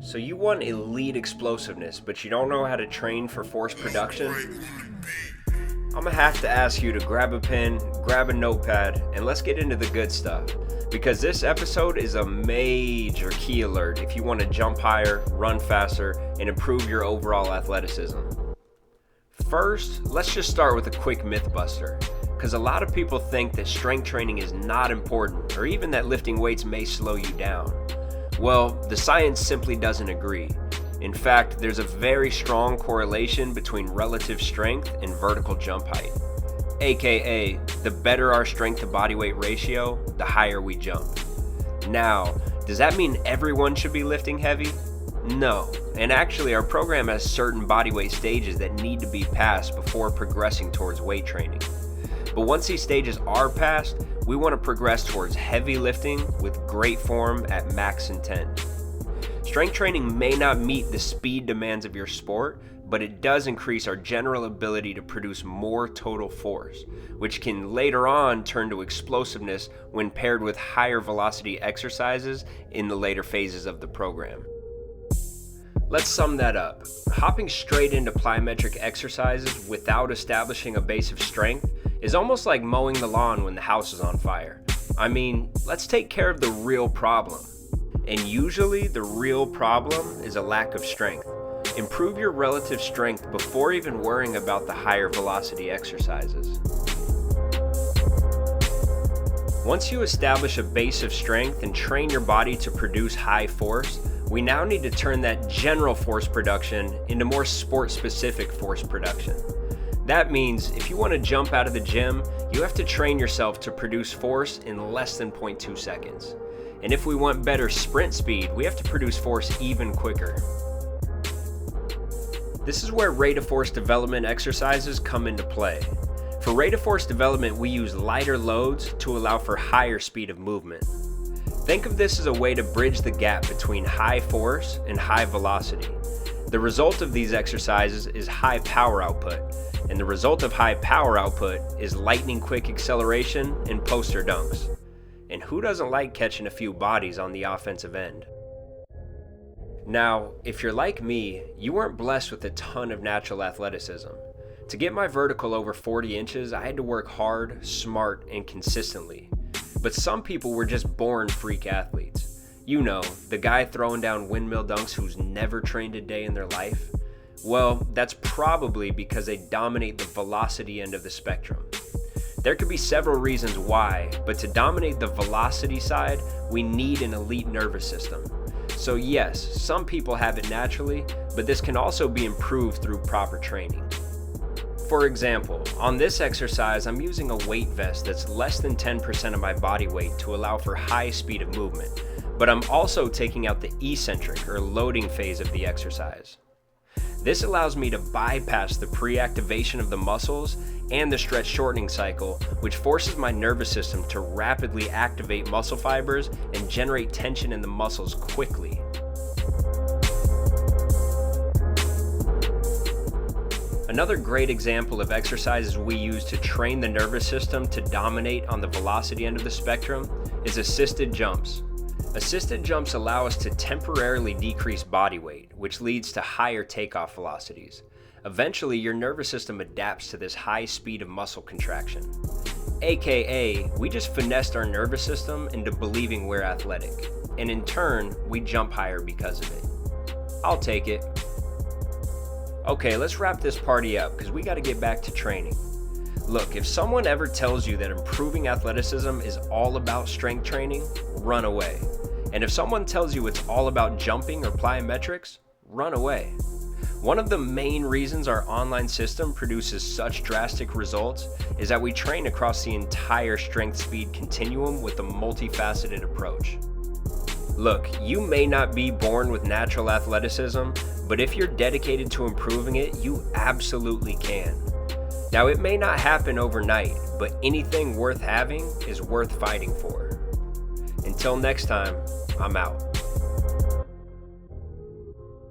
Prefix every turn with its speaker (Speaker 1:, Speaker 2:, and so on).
Speaker 1: So you want elite explosiveness, but you don't know how to train for force production? I'm gonna have to ask you to grab a pen, grab a notepad, and let's get into the good stuff. Because this episode is a major key alert if you want to jump higher, run faster, and improve your overall athleticism. First, let's just start with a quick myth buster. Because a lot of people think that strength training is not important, or even that lifting weights may slow you down. Well, the science simply doesn't agree. In fact, there's a very strong correlation between relative strength and vertical jump height. AKA, the better our strength to body weight ratio, the higher we jump. Now, does that mean everyone should be lifting heavy? No, and actually our program has certain body weight stages that need to be passed before progressing towards weight training. But once these stages are passed, we want to progress towards heavy lifting with great form at max intent. Strength training may not meet the speed demands of your sport, but it does increase our general ability to produce more total force, which can later on turn to explosiveness when paired with higher velocity exercises in the later phases of the program. Let's sum that up. Hopping straight into plyometric exercises without establishing a base of strength is almost like mowing the lawn when the house is on fire. I mean, let's take care of the real problem. And usually the real problem is a lack of strength. Improve your relative strength before even worrying about the higher velocity exercises. Once you establish a base of strength and train your body to produce high force, we now need to turn that general force production into more sport-specific force production. That means if you want to jump out of the gym, you have to train yourself to produce force in less than 0.2 seconds. And if we want better sprint speed, we have to produce force even quicker. This is where rate of force development exercises come into play. For rate of force development, we use lighter loads to allow for higher speed of movement. Think of this as a way to bridge the gap between high force and high velocity. The result of these exercises is high power output, and the result of high power output is lightning quick acceleration and poster dunks. And who doesn't like catching a few bodies on the offensive end? Now, if you're like me, you weren't blessed with a ton of natural athleticism. To get my vertical over 40 inches, I had to work hard, smart, and consistently. But some people were just born freak athletes. You know, the guy throwing down windmill dunks who's never trained a day in their life. Well, that's probably because they dominate the velocity end of the spectrum. There could be several reasons why, but to dominate the velocity side, we need an elite nervous system. So yes, some people have it naturally, but this can also be improved through proper training. For example, on this exercise, I'm using a weight vest that's less than 10% of my body weight to allow for high speed of movement, but I'm also taking out the eccentric or loading phase of the exercise. This allows me to bypass the pre-activation of the muscles and the stretch shortening cycle, which forces my nervous system to rapidly activate muscle fibers and generate tension in the muscles quickly. Another great example of exercises we use to train the nervous system to dominate on the velocity end of the spectrum is assisted jumps. Assisted jumps allow us to temporarily decrease body weight, which leads to higher takeoff velocities. Eventually, your nervous system adapts to this high speed of muscle contraction. AKA, we just finessed our nervous system into believing we're athletic, and in turn, we jump higher because of it. I'll take it. Okay, let's wrap this party up because we got to get back to training. Look, if someone ever tells you that improving athleticism is all about strength training, run away. And if someone tells you it's all about jumping or plyometrics, run away. One of the main reasons our online system produces such drastic results is that we train across the entire strength-speed continuum with a multifaceted approach. Look, you may not be born with natural athleticism, but if you're dedicated to improving it, you absolutely can. Now, it may not happen overnight, but anything worth having is worth fighting for. Until next time, I'm out.